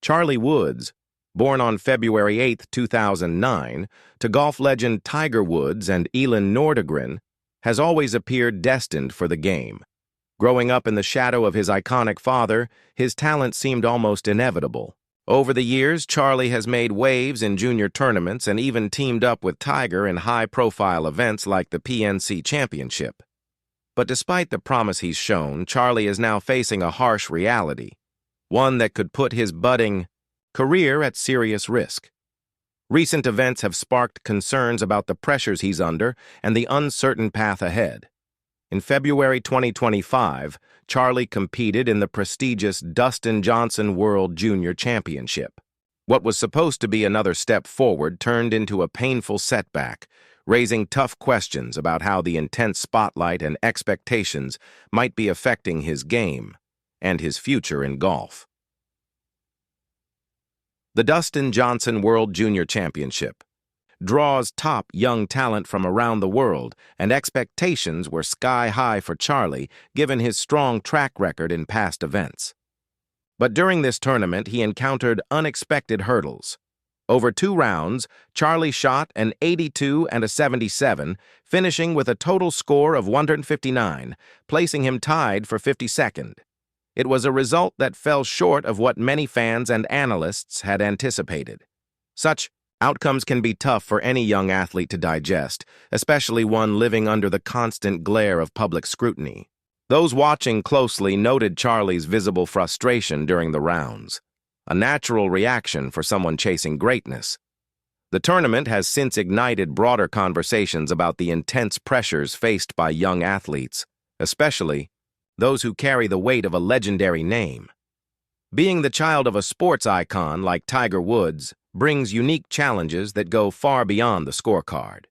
Charlie Woods, born on February 8, 2009, to golf legend Tiger Woods and Elin Nordegren, has always appeared destined for the game. Growing up in the shadow of his iconic father, his talent seemed almost inevitable. Over the years, Charlie has made waves in junior tournaments and even teamed up with Tiger in high-profile events like the PNC Championship. But despite the promise he's shown, Charlie is now facing a harsh reality, one that could put his budding career at serious risk. Recent events have sparked concerns about the pressures he's under and the uncertain path ahead. In February 2025, Charlie competed in the prestigious Dustin Johnson World Junior Championship. What was supposed to be another step forward turned into a painful setback, raising tough questions about how the intense spotlight and expectations might be affecting his game and his future in golf. The Dustin Johnson World Junior Championship draws top young talent from around the world, and expectations were sky-high for Charlie given his strong track record in past events. But during this tournament, he encountered unexpected hurdles. Over 2 rounds, Charlie shot an 82 and a 77, finishing with a total score of 159, placing him tied for 52nd. It was a result that fell short of what many fans and analysts had anticipated. Such outcomes can be tough for any young athlete to digest, especially one living under the constant glare of public scrutiny. Those watching closely noted Charlie's visible frustration during the rounds, a natural reaction for someone chasing greatness. The tournament has since ignited broader conversations about the intense pressures faced by young athletes, especially those who carry the weight of a legendary name. Being the child of a sports icon like Tiger Woods brings unique challenges that go far beyond the scorecard.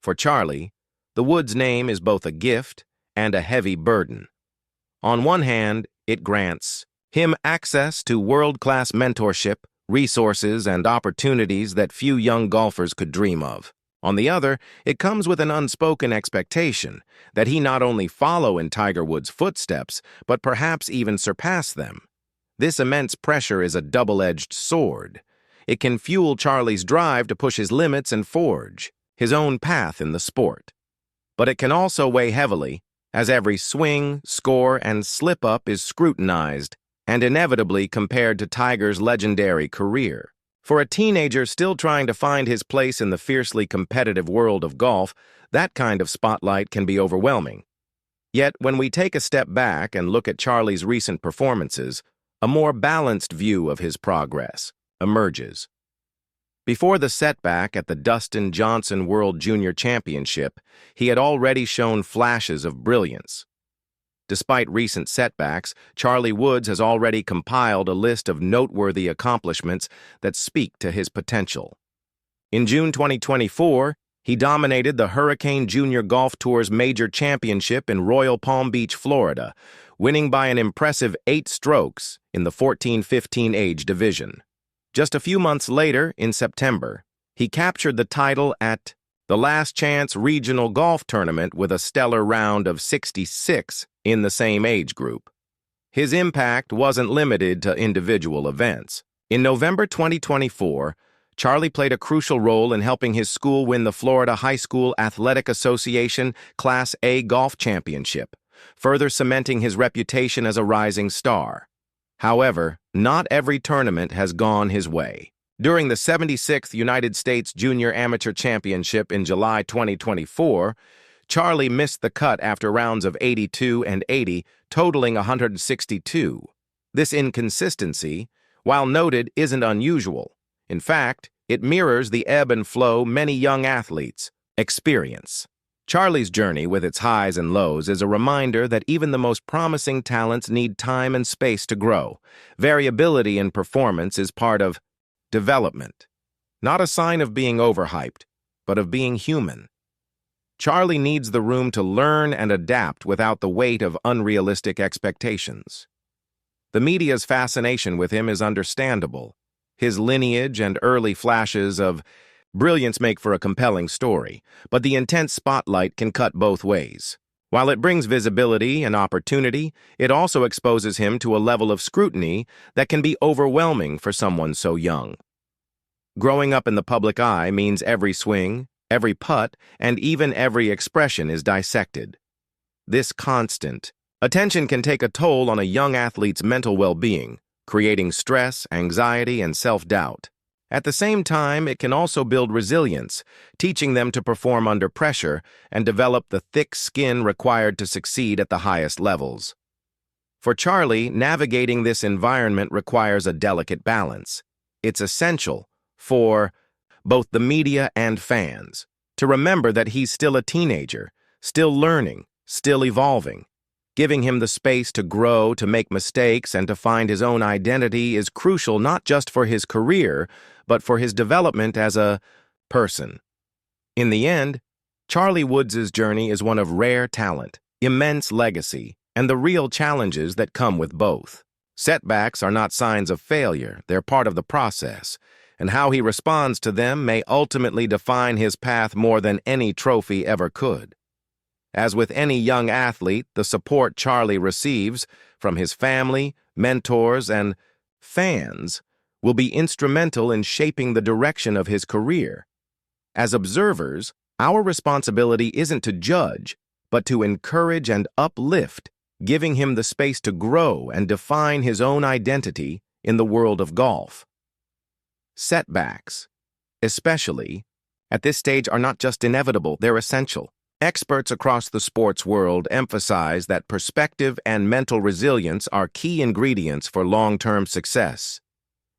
For Charlie, the Woods name is both a gift and a heavy burden. On one hand, it grants him access to world-class mentorship, resources, and opportunities that few young golfers could dream of. On the other, it comes with an unspoken expectation that he not only follow in Tiger Woods' footsteps, but perhaps even surpass them. This immense pressure is a double-edged sword. It can fuel Charlie's drive to push his limits and forge his own path in the sport. But it can also weigh heavily, as every swing, score, and slip-up is scrutinized and inevitably compared to Tiger's legendary career. For a teenager still trying to find his place in the fiercely competitive world of golf, that kind of spotlight can be overwhelming. Yet, when we take a step back and look at Charlie's recent performances, a more balanced view of his progress emerges. Before the setback at the Dustin Johnson World Junior Championship, he had already shown flashes of brilliance. Despite recent setbacks, Charlie Woods has already compiled a list of noteworthy accomplishments that speak to his potential. In June 2024, he dominated the Hurricane Junior Golf Tour's major championship in Royal Palm Beach, Florida, winning by an impressive 8 strokes in the 14-15 age division. Just a few months later, in September, he captured the title at the Last Chance Regional Golf Tournament with a stellar round of 66 in the same age group. His impact wasn't limited to individual events. In November 2024, Charlie played a crucial role in helping his school win the Florida High School Athletic Association Class A Golf Championship, further cementing his reputation as a rising star. However, not every tournament has gone his way. During the 76th United States Junior Amateur Championship in July 2024, Charlie missed the cut after rounds of 82 and 80, totaling 162. This inconsistency, while noted, isn't unusual. In fact, it mirrors the ebb and flow many young athletes experience. Charlie's journey with its highs and lows is a reminder that even the most promising talents need time and space to grow. Variability in performance is part of development, not a sign of being overhyped, but of being human. Charlie needs the room to learn and adapt without the weight of unrealistic expectations. The media's fascination with him is understandable. His lineage and early flashes of brilliance make for a compelling story, but the intense spotlight can cut both ways. While it brings visibility and opportunity, it also exposes him to a level of scrutiny that can be overwhelming for someone so young. Growing up in the public eye means every swing, every putt, and even every expression is dissected. This constant attention can take a toll on a young athlete's mental well-being, creating stress, anxiety, and self-doubt. At the same time, it can also build resilience, teaching them to perform under pressure and develop the thick skin required to succeed at the highest levels. For Charlie, navigating this environment requires a delicate balance. It's essential for both the media and fans to remember that he's still a teenager, still learning, still evolving. Giving him the space to grow, to make mistakes, and to find his own identity is crucial not just for his career, but for his development as a person. In the end, CharlieWoods' journey is one of rare talent, immense legacy, and the real challenges that come with both. Setbacks are not signs of failure, they're part of the process, and how he responds to them may ultimately define his path more than any trophy ever could. As with any young athlete, the support Charlie receives from his family, mentors, and fans will be instrumental in shaping the direction of his career. As observers, our responsibility isn't to judge, but to encourage and uplift, giving him the space to grow and define his own identity in the world of golf. Setbacks, especially at this stage, are not just inevitable, they're essential. Experts across the sports world emphasize that perspective and mental resilience are key ingredients for long-term success.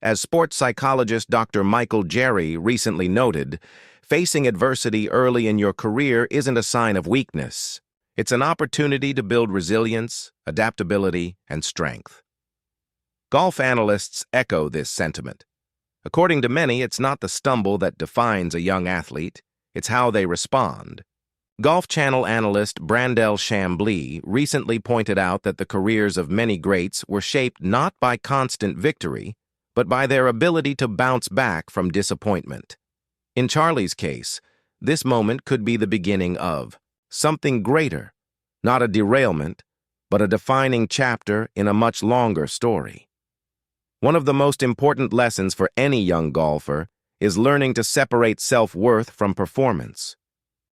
As sports psychologist Dr. Michael Jerry recently noted, facing adversity early in your career isn't a sign of weakness. It's an opportunity to build resilience, adaptability, and strength. Golf analysts echo this sentiment. According to many, it's not the stumble that defines a young athlete, it's how they respond. Golf Channel analyst Brandel Chambly recently pointed out that the careers of many greats were shaped not by constant victory, but by their ability to bounce back from disappointment. In Charlie's case, this moment could be the beginning of something greater, not a derailment, but a defining chapter in a much longer story. One of the most important lessons for any young golfer is learning to separate self-worth from performance.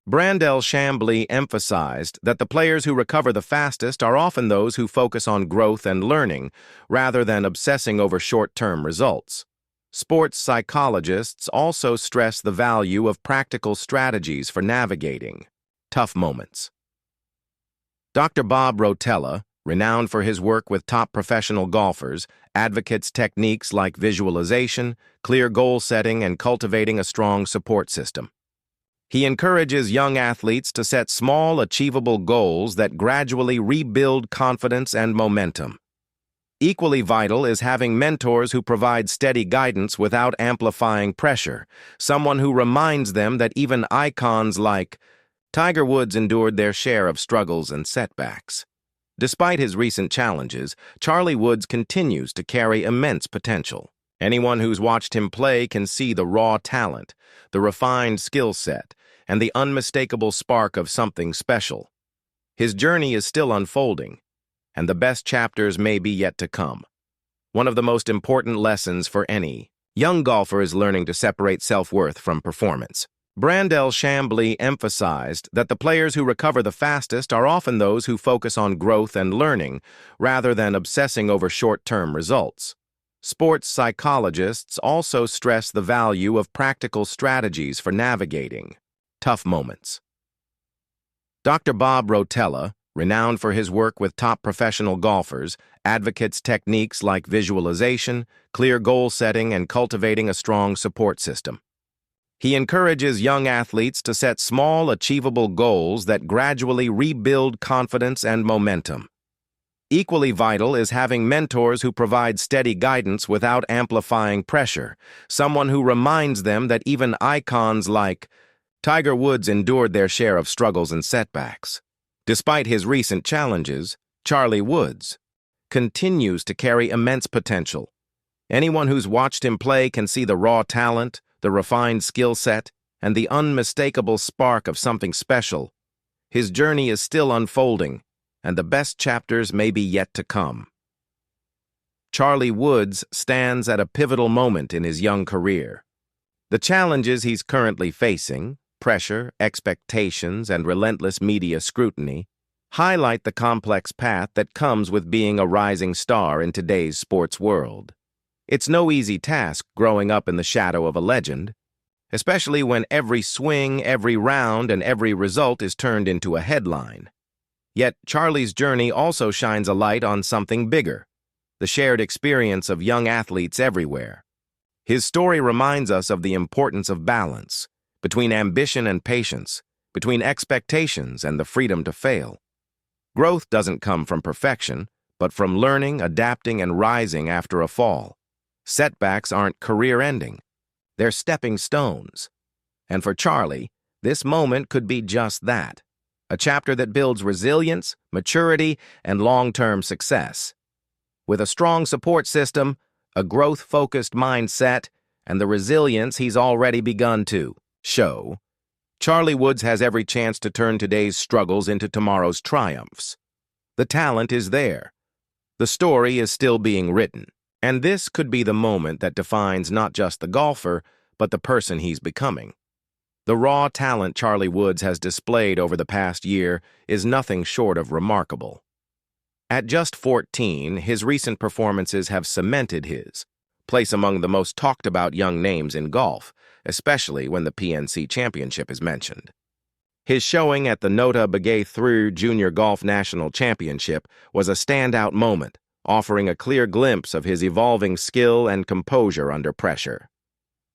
Brandel Chambly emphasized that the players who recover the fastest are often those who focus on growth and learning, rather than obsessing over short-term results. Sports psychologists also stress the value of practical strategies for navigating tough moments. Dr. Bob Rotella, renowned for his work with top professional golfers, advocates techniques like visualization, clear goal setting, and cultivating a strong support system. He encourages young athletes to set small, achievable goals that gradually rebuild confidence and momentum. Equally vital is having mentors who provide steady guidance without amplifying pressure, someone who reminds them that even icons like Tiger Woods endured their share of struggles and setbacks. Despite his recent challenges, CharlieWoods continues to carry immense potential. Anyone who's watched him play can see the raw talent, the refined skill set, and the unmistakable spark of something special. His journey is still unfolding, and the best chapters may be yet to come. One of the most important lessons for any young golfer is learning to separate self-worth from performance. Brandel Chambly emphasized that the players who recover the fastest are often those who focus on growth and learning, rather than obsessing over short-term results. Sports psychologists also stress the value of practical strategies for navigating tough moments. Dr. Bob Rotella, renowned for his work with top professional golfers, advocates techniques like visualization, clear goal setting, and cultivating a strong support system. He encourages young athletes to set small, achievable goals that gradually rebuild confidence and momentum. Equally vital is having mentors who provide steady guidance without amplifying pressure, someone who reminds them that even icons like Tiger Woods endured their share of struggles and setbacks. Despite his recent challenges, CharlieWoods continues to carry immense potential. Anyone who's watched him play can see the raw talent, the refined skill set, and the unmistakable spark of something special. His journey is still unfolding, and the best chapters may be yet to come. CharlieWoods stands at a pivotal moment in his young career. The challenges he's currently facing, pressure, expectations, and relentless media scrutiny, highlight the complex path that comes with being a rising star in today's sports world. It's no easy task growing up in the shadow of a legend, especially when every swing, every round, and every result is turned into a headline. Yet Charlie's journey also shines a light on something bigger, the shared experience of young athletes everywhere. His story reminds us of the importance of balance, between ambition and patience, between expectations and the freedom to fail. Growth doesn't come from perfection, but from learning, adapting, and rising after a fall. Setbacks aren't career-ending. They're stepping stones. And for Charlie, this moment could be just that, a chapter that builds resilience, maturity, and long-term success. With a strong support system, a growth-focused mindset, and the resilience he's already begun to show, CharlieWoods has every chance to turn today's struggles into tomorrow's triumphs. The talent is there. The story is still being written. And this could be the moment that defines not just the golfer, but the person he's becoming. The raw talent CharlieWoods has displayed over the past year is nothing short of remarkable. At just 14, his recent performances have cemented his place among the most talked-about young names in golf, especially when the PNC Championship is mentioned. His showing at the Nota Begay Junior Golf National Championship was a standout moment, offering a clear glimpse of his evolving skill and composure under pressure.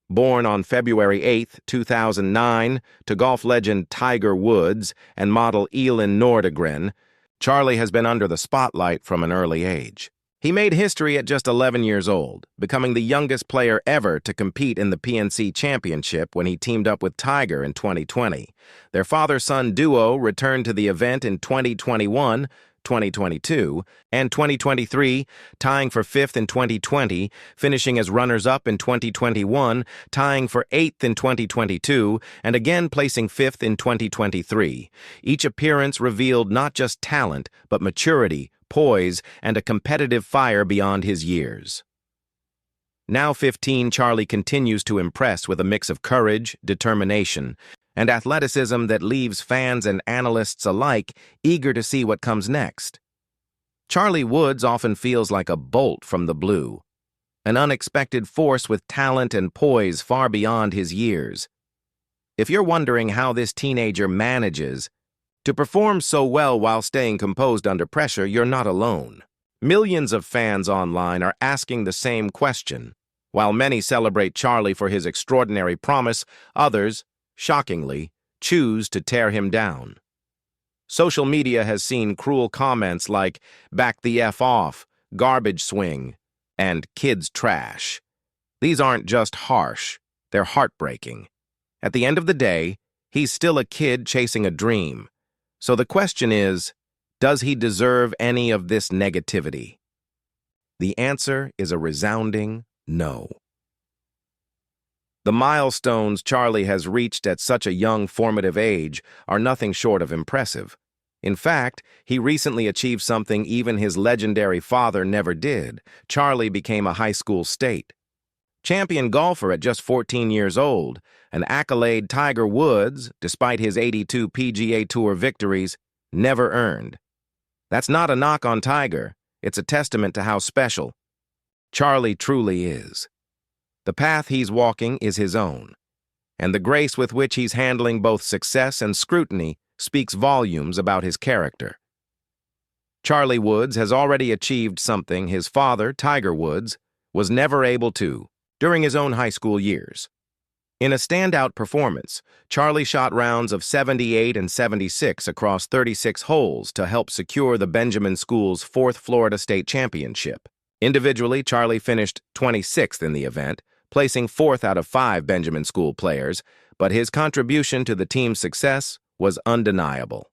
Born on February 8, 2009, to golf legend Tiger Woods and model Elin Nordegren, Charlie has been under the spotlight from an early age. He made history at just 11 years old, becoming the youngest player ever to compete in the PNC Championship when he teamed up with Tiger in 2020. Their father-son duo returned to the event in 2021, 2022, and 2023, tying for 5th in 2020, finishing as runners-up in 2021, tying for 8th in 2022, and again placing 5th in 2023. Each appearance revealed not just talent, but maturity, poise, and a competitive fire beyond his years. Now 15, Charlie continues to impress with a mix of courage, determination, and athleticism that leaves fans and analysts alike eager to see what comes next. CharlieWoods often feels like a bolt from the blue, an unexpected force with talent and poise far beyond his years. If you're wondering how this teenager manages to perform so well while staying composed under pressure, you're not alone. Millions of fans online are asking the same question. While many celebrate Charlie for his extraordinary promise, others, shockingly, choose to tear him down. Social media has seen cruel comments like, "Back the F off," "garbage swing," and "kids trash." These aren't just harsh, they're heartbreaking. At the end of the day, he's still a kid chasing a dream. So the question is, does he deserve any of this negativity? The answer is a resounding no. The milestones Charlie has reached at such a young, formative age are nothing short of impressive. In fact, he recently achieved something even his legendary father never did. Charlie became a high school state champion golfer at just 14 years old, an accolade Tiger Woods, despite his 82 PGA Tour victories, never earned. That's not a knock on Tiger. It's a testament to how special Charlie truly is. The path he's walking is his own, and the grace with which he's handling both success and scrutiny speaks volumes about his character. CharlieWoods has already achieved something his father, Tiger Woods, was never able to during his own high school years. In a standout performance, Charlie shot rounds of 78 and 76 across 36 holes to help secure the Benjamin School's 4th Florida State Championship. Individually, Charlie finished 26th in the event, placing 4th out of 5 Benjamin School players, but his contribution to the team's success was undeniable.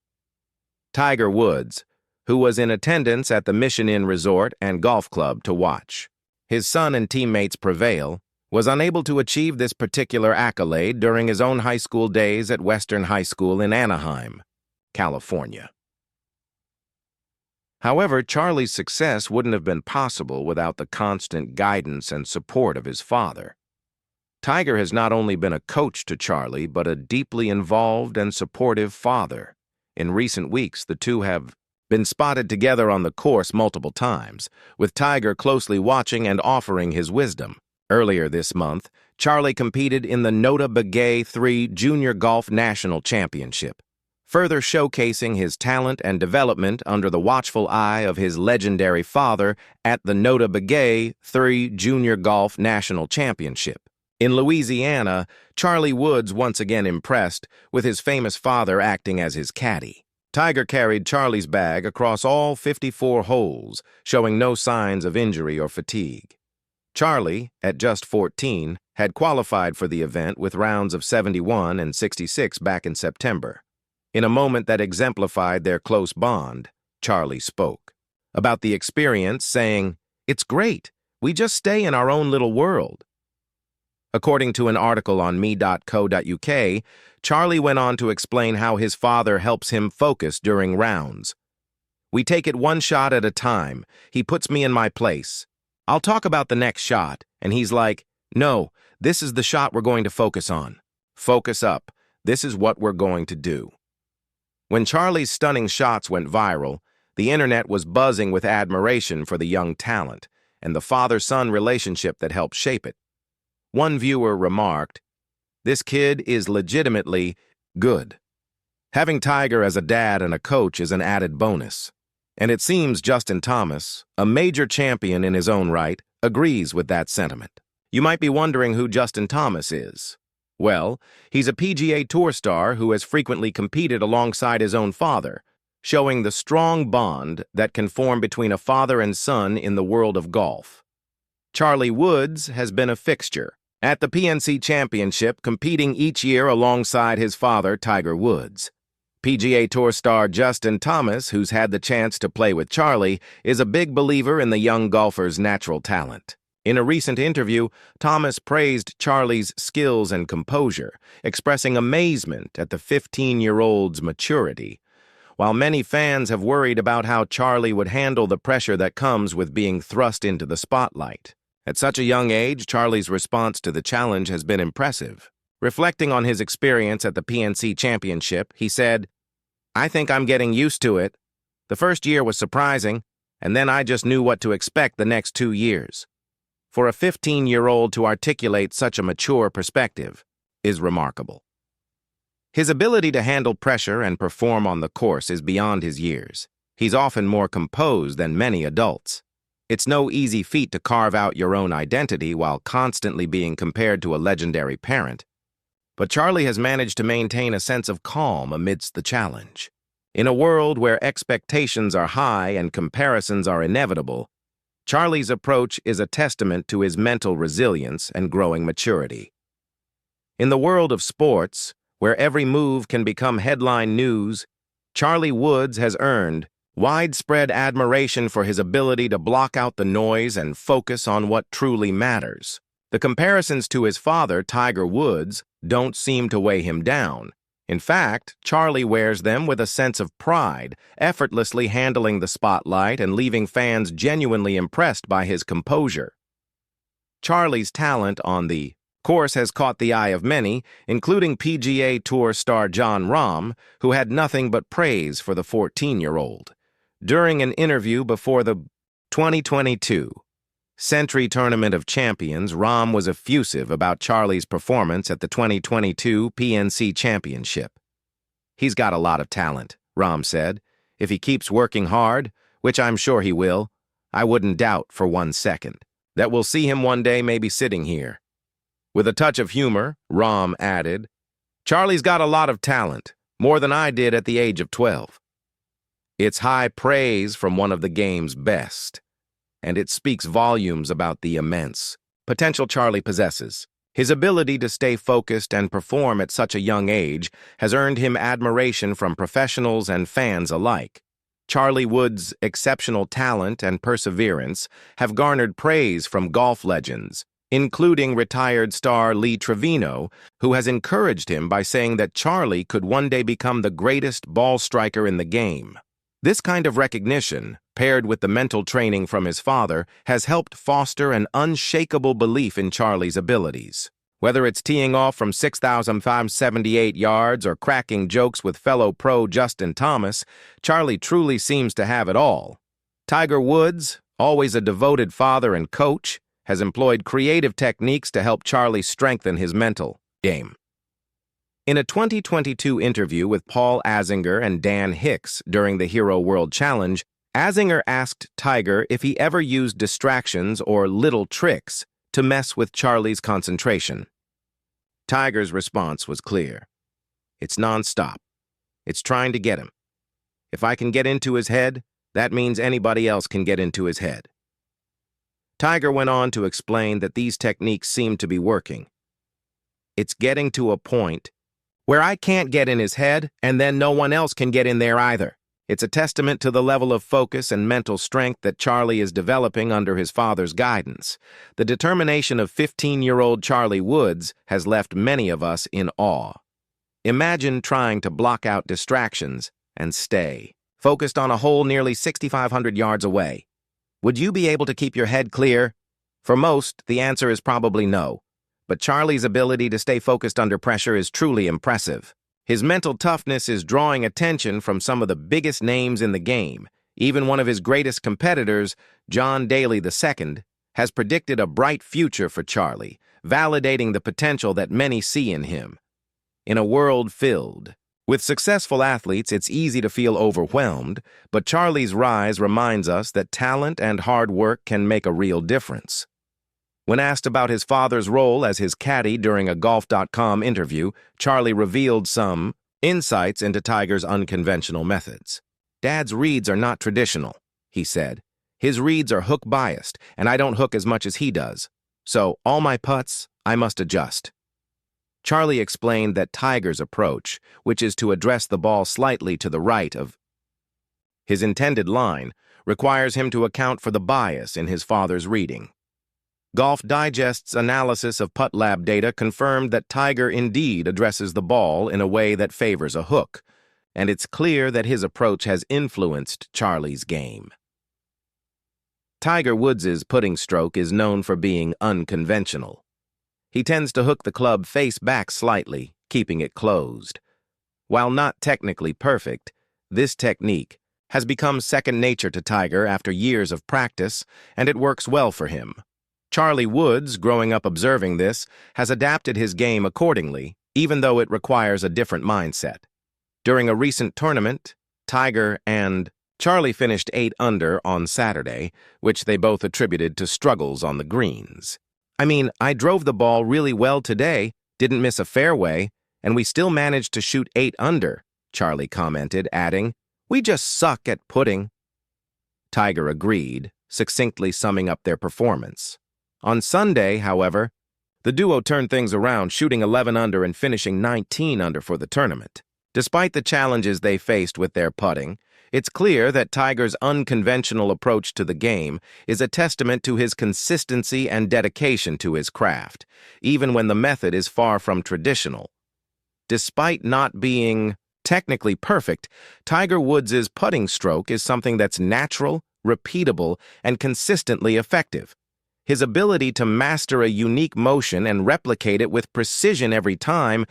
Tiger Woods, who was in attendance at the Mission Inn Resort and Golf Club to watch his son and teammates prevail, was unable to achieve this particular accolade during his own high school days at Western High School in Anaheim, California. However, Charlie's success wouldn't have been possible without the constant guidance and support of his father. Tiger has not only been a coach to Charlie, but a deeply involved and supportive father. In recent weeks, the two have been spotted together on the course multiple times, with Tiger closely watching and offering his wisdom. Earlier this month, Charlie competed in the Nota Begay 3 Junior Golf National Championship, further showcasing his talent and development under the watchful eye of his legendary father at the Nota Begay 3 Junior Golf National Championship. In Louisiana, CharlieWoods once again impressed, with his famous father acting as his caddy. Tiger carried Charlie's bag across all 54 holes, showing no signs of injury or fatigue. Charlie, at just 14, had qualified for the event with rounds of 71 and 66 back in September. In a moment that exemplified their close bond, Charlie spoke about the experience, saying, "It's great. We just stay in our own little world." According to an article on me.co.uk, Charlie went on to explain how his father helps him focus during rounds. "We take it one shot at a time. He puts me in my place. I'll talk about the next shot, and he's like, 'No, this is the shot we're going to focus on. Focus up. This is what we're going to do.'" When Charlie's stunning shots went viral, the internet was buzzing with admiration for the young talent and the father-son relationship that helped shape it. One viewer remarked, "This kid is legitimately good." Having Tiger as a dad and a coach is an added bonus. And it seems Justin Thomas, a major champion in his own right, agrees with that sentiment. You might be wondering who Justin Thomas is. Well, he's a PGA Tour star who has frequently competed alongside his own father, showing the strong bond that can form between a father and son in the world of golf. CharlieWoods has been a fixture at the PNC Championship, competing each year alongside his father, Tiger Woods. PGA Tour star Justin Thomas, who's had the chance to play with Charlie, is a big believer in the young golfer's natural talent. In a recent interview, Thomas praised Charlie's skills and composure, expressing amazement at the 15-year-old's maturity. While many fans have worried about how Charlie would handle the pressure that comes with being thrust into the spotlight. At such a young age, Charlie's response to the challenge has been impressive. Reflecting on his experience at the PNC Championship, he said, "I think I'm getting used to it. The first year was surprising, and then I just knew what to expect the next 2 years." For a 15-year-old to articulate such a mature perspective is remarkable. His ability to handle pressure and perform on the course is beyond his years. He's often more composed than many adults. It's no easy feat to carve out your own identity while constantly being compared to a legendary parent. But Charlie has managed to maintain a sense of calm amidst the challenge. In a world where expectations are high and comparisons are inevitable, Charlie's approach is a testament to his mental resilience and growing maturity. In the world of sports, where every move can become headline news, CharlieWoods has earned widespread admiration for his ability to block out the noise and focus on what truly matters. The comparisons to his father, Tiger Woods, don't seem to weigh him down. In fact, Charlie wears them with a sense of pride, effortlessly handling the spotlight and leaving fans genuinely impressed by his composure. Charlie's talent on the course has caught the eye of many, including PGA Tour star Jon Rahm, who had nothing but praise for the 14-year-old. During an interview before the 2022 Century Tournament of Champions, Rahm was effusive about Charlie's performance at the 2022 PNC Championship. "He's got a lot of talent," Rahm said. "If he keeps working hard, which I'm sure he will, I wouldn't doubt for 1 second that we'll see him one day maybe sitting here." With a touch of humor, Rahm added, "Charlie's got a lot of talent, more than I did at the age of 12. It's high praise from one of the game's best, and it speaks volumes about the immense potential Charlie possesses. His ability to stay focused and perform at such a young age has earned him admiration from professionals and fans alike. CharlieWoods' exceptional talent and perseverance have garnered praise from golf legends, including retired star Lee Trevino, who has encouraged him by saying that Charlie could one day become the greatest ball striker in the game. This kind of recognition, paired with the mental training from his father, has helped foster an unshakable belief in Charlie's abilities. Whether it's teeing off from 6,578 yards or cracking jokes with fellow pro Justin Thomas, Charlie truly seems to have it all. Tiger Woods, always a devoted father and coach, has employed creative techniques to help Charlie strengthen his mental game. In a 2022 interview with Paul Azinger and Dan Hicks during the Hero World Challenge, Azinger asked Tiger if he ever used distractions or little tricks to mess with Charlie's concentration. Tiger's response was clear. It's nonstop. It's trying to get him. If I can get into his head, that means anybody else can get into his head. Tiger went on to explain that these techniques seem to be working. It's getting to a point where I can't get in his head, and then no one else can get in there either. It's a testament to the level of focus and mental strength that Charlie is developing under his father's guidance. The determination of 15-year-old Charlie Woods has left many of us in awe. Imagine trying to block out distractions and stay focused on a hole nearly 6,500 yards away. Would you be able to keep your head clear? For most, the answer is probably no. But Charlie's ability to stay focused under pressure is truly impressive. His mental toughness is drawing attention from some of the biggest names in the game. Even one of his greatest competitors, John Daly II, has predicted a bright future for Charlie, validating the potential that many see in him. In a world filled with successful athletes, it's easy to feel overwhelmed, but Charlie's rise reminds us that talent and hard work can make a real difference. When asked about his father's role as his caddy during a Golf.com interview, Charlie revealed some insights into Tiger's unconventional methods. "Dad's reads are not traditional," he said. "His reads are hook-biased, and I don't hook as much as he does. So all my putts, I must adjust." Charlie explained that Tiger's approach, which is to address the ball slightly to the right of his intended line, requires him to account for the bias in his father's reading. Golf Digest's analysis of Putt Lab data confirmed that Tiger indeed addresses the ball in a way that favors a hook, and it's clear that his approach has influenced Charlie's game. Tiger Woods' putting stroke is known for being unconventional. He tends to hook the club face back slightly, keeping it closed. While not technically perfect, this technique has become second nature to Tiger after years of practice, and it works well for him. Charlie Woods, growing up observing this, has adapted his game accordingly, even though it requires a different mindset. During a recent tournament, Tiger and Charlie finished 8 under on Saturday, which they both attributed to struggles on the greens. I drove the ball really well today, didn't miss a fairway, and we still managed to shoot 8 under, Charlie commented, adding, "We just suck at putting." Tiger agreed, succinctly summing up their performance. On Sunday, however, the duo turned things around, shooting 11 under and finishing 19 under for the tournament. Despite the challenges they faced with their putting, it's clear that Tiger's unconventional approach to the game is a testament to his consistency and dedication to his craft, even when the method is far from traditional. Despite not being technically perfect, Tiger Woods' putting stroke is something that's natural, repeatable, and consistently effective. His ability to master a unique motion and replicate it with precision every time